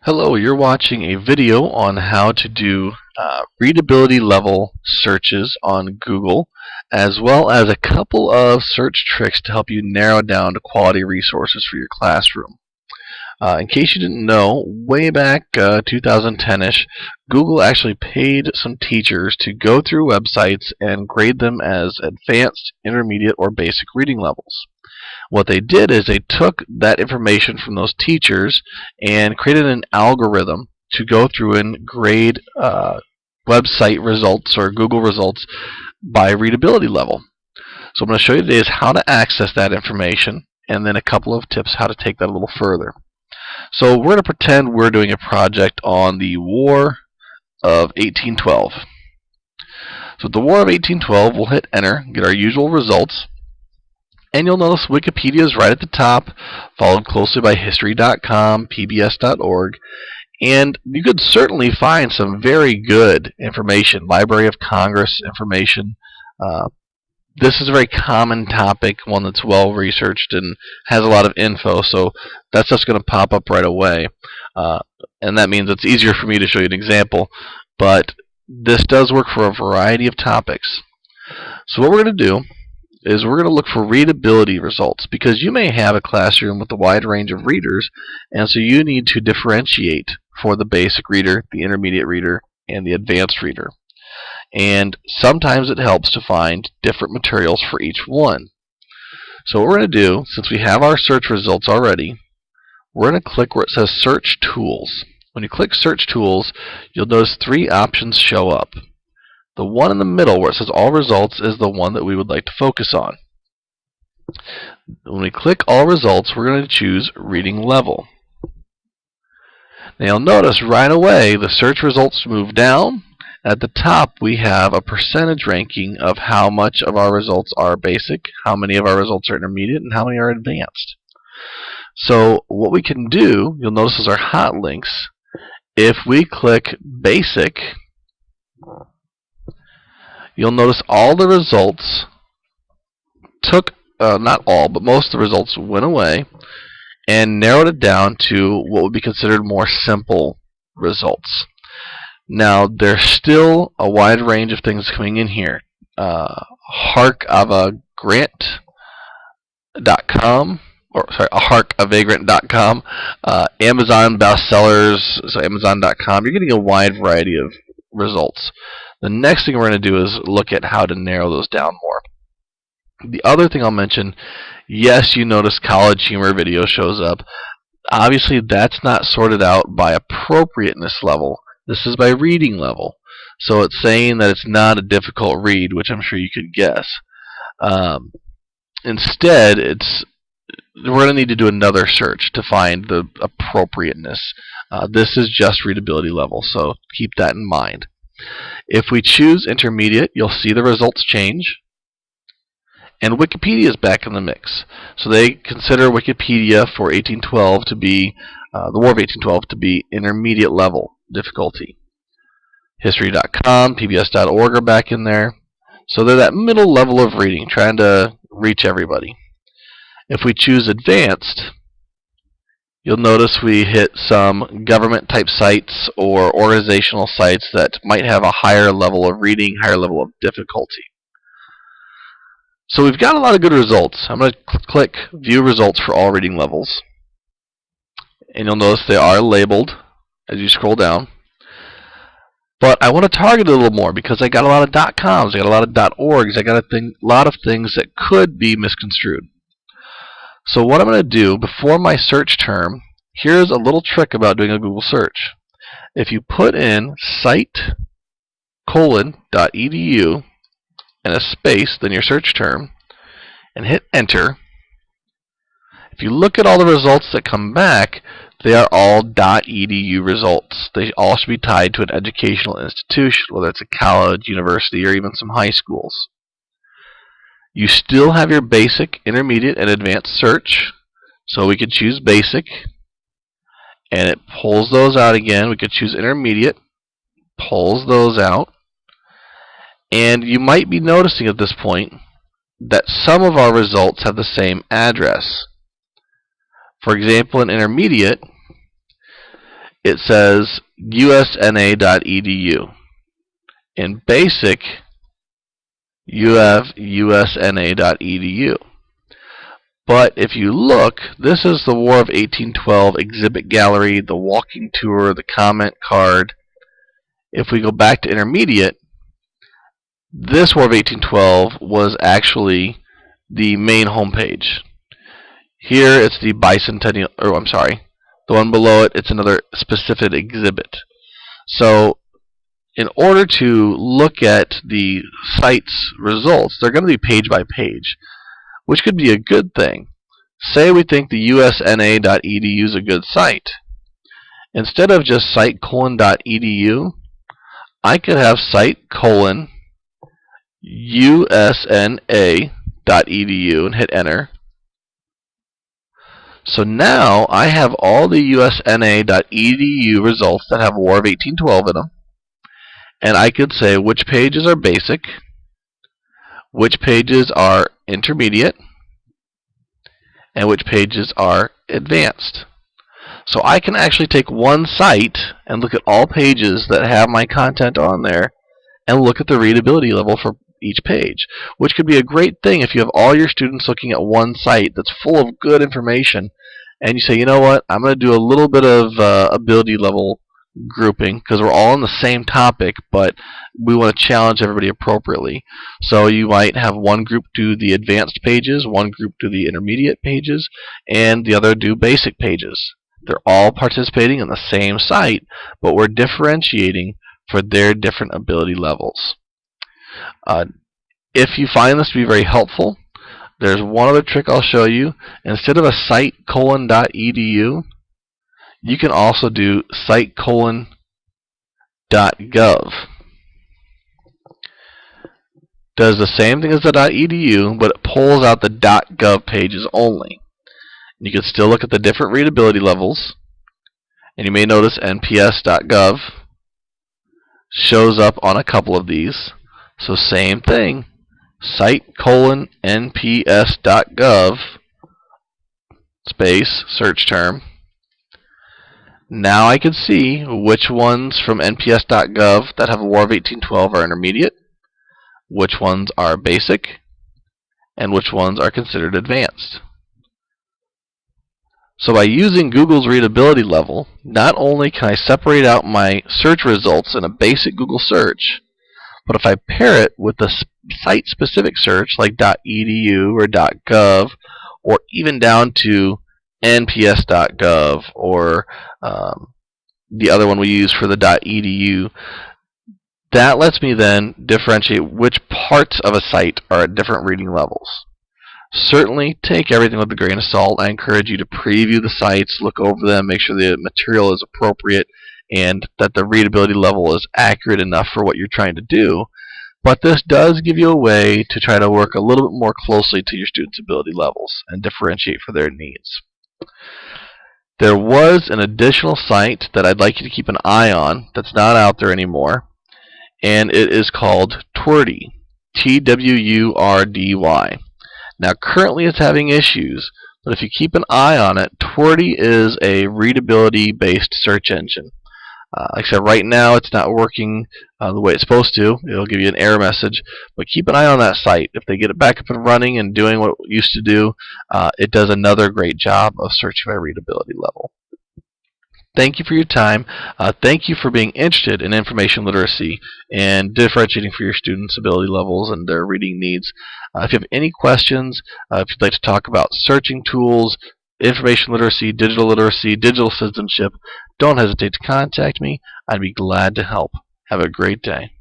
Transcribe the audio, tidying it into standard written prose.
Hello, you're watching a video on how to do readability level searches on Google, as well as a couple of search tricks to help you narrow down to quality resources for your classroom. In case you didn't know, way back 2010-ish, Google actually paid some teachers to go through websites and grade them as advanced, intermediate, or basic reading levels. What they did is they took that information from those teachers and created an algorithm to go through and grade website results or Google results by readability level. So I'm going to show you today is how to access that information and then a couple of tips how to take that a little further. So we're going to pretend we're doing a project on the War of 1812. So at the War of 1812, we'll hit enter, get our usual results. And you'll notice Wikipedia is right at the top, followed closely by history.com, pbs.org, and you could certainly find some very good information, Library of Congress information. This is a very common topic, one that's well researched and has a lot of info, so that's just going to pop up right away. And that means it's easier for me to show you an example, but this does work for a variety of topics. So what we're going to do is we're going to look for readability results, because you may have a classroom with a wide range of readers, and so you need to differentiate for the basic reader, the intermediate reader, and the advanced reader. And sometimes it helps to find different materials for each one. So what we're going to do, since we have our search results already, we're going to click where it says Search Tools. When you click Search Tools, you'll notice three options show up. The one in the middle where it says All Results is the one that we would like to focus on. When we click All Results, we're going to choose Reading Level. Now you'll notice right away the search results move down. At the top we have a percentage ranking of how much of our results are basic, how many of our results are intermediate, and how many are advanced. So what we can do, you'll notice is our hot links. If we click Basic, you'll notice all the results took, not all, but most of the results went away and narrowed it down to what would be considered more simple results. Now, there's still a wide range of things coming in here. harkavagrant.com, harkavagrant.com, Amazon bestsellers, so Amazon.com. You're getting a wide variety of results. The next thing we're going to do is look at how to narrow those down more. The other thing I'll mention, yes, you notice College Humor video shows up. Obviously, that's not sorted out by appropriateness level. This is by reading level. So it's saying that it's not a difficult read, which I'm sure you could guess. Instead, we're going to need to do another search to find the appropriateness. This is just readability level, so keep that in mind. If we choose intermediate, you'll see the results change. And Wikipedia is back in the mix. So they consider Wikipedia for 1812 to be, the War of 1812 to be intermediate level difficulty. History.com, pbs.org are back in there. So they're that middle level of reading, trying to reach everybody. If we choose advanced, you'll notice we hit some government type sites or organizational sites that might have a higher level of reading, higher level of difficulty. So we've got a lot of good results. I'm going to click View Results for all reading levels. And you'll notice they are labeled as you scroll down. But I want to target it a little more because I got a lot of .coms, I got a lot of .orgs, I got a lot of things that could be misconstrued. So what I'm going to do before my search term, here's a little trick about doing a Google search. If you put in site:/.edu and a space, then your search term, and hit enter, if you look at all the results that come back, they are all .edu results. They all should be tied to an educational institution, whether it's a college, university, or even some high schools. You still have your basic, intermediate, and advanced search. So we could choose basic, and it pulls those out again. We could choose intermediate, pulls those out. And you might be noticing at this point that some of our results have the same address. For example, in intermediate, it says usna.edu. In basic, you have usna.edu. But if you look, this is the War of 1812 exhibit gallery, the walking tour, the comment card. If we go back to intermediate, this War of 1812 was actually the main homepage. Here it's the bicentennial, or I'm sorry, the one below it, it's another specific exhibit. So in order to look at the site's results, they're going to be page by page, which could be a good thing. Say we think the usna.edu is a good site. Instead of just site:.edu, I could have site:usna.edu and hit enter. So now I have all the usna.edu results that have War of 1812 in them. And I could say which pages are basic, which pages are intermediate, and which pages are advanced. So I can actually take one site and look at all pages that have my content on there and look at the readability level for each page, which could be a great thing if you have all your students looking at one site that's full of good information and you say, you know what, I'm going to do a little bit of ability level grouping because we're all on the same topic, but we want to challenge everybody appropriately. So you might have one group do the advanced pages, one group do the intermediate pages, and the other do basic pages. They're all participating in the same site, but we're differentiating for their different ability levels. If you find this to be very helpful, there's one other trick I'll show you. Instead of a site:.edu, you can also do site:.gov. Does the same thing as the .edu, but it pulls out the .gov pages only. You can still look at the different readability levels, and you may notice nps.gov shows up on a couple of these. So same thing, site:.nps.gov space search term. Now I can see which ones from nps.gov that have a War of 1812 are intermediate, which ones are basic, and which ones are considered advanced. So by using Google's readability level, not only can I separate out my search results in a basic Google search, but if I pair it with a site-specific search like .edu or .gov, or even down to nps.gov or the other one we use for the .edu, that lets me then differentiate which parts of a site are at different reading levels. Certainly take everything with a grain of salt. I encourage you to preview the sites, look over them, make sure the material is appropriate and that the readability level is accurate enough for what you're trying to do. But this does give you a way to try to work a little bit more closely to your students' ability levels and differentiate for their needs. There was an additional site that I'd like you to keep an eye on that's not out there anymore, and it is called Twurdy, Twurdy. Now currently it's having issues, but if you keep an eye on it, Twurdy is a readability based search engine. Like I said, right now it's not working the way it's supposed to. It'll give you an error message, but keep an eye on that site. If they get it back up and running and doing what it used to do, it does another great job of searching by readability level. Thank you for your time. Thank you for being interested in information literacy and differentiating for your students' ability levels and their reading needs. If you have any questions, if you'd like to talk about searching tools, information literacy, digital citizenship, don't hesitate to contact me. I'd be glad to help. Have a great day.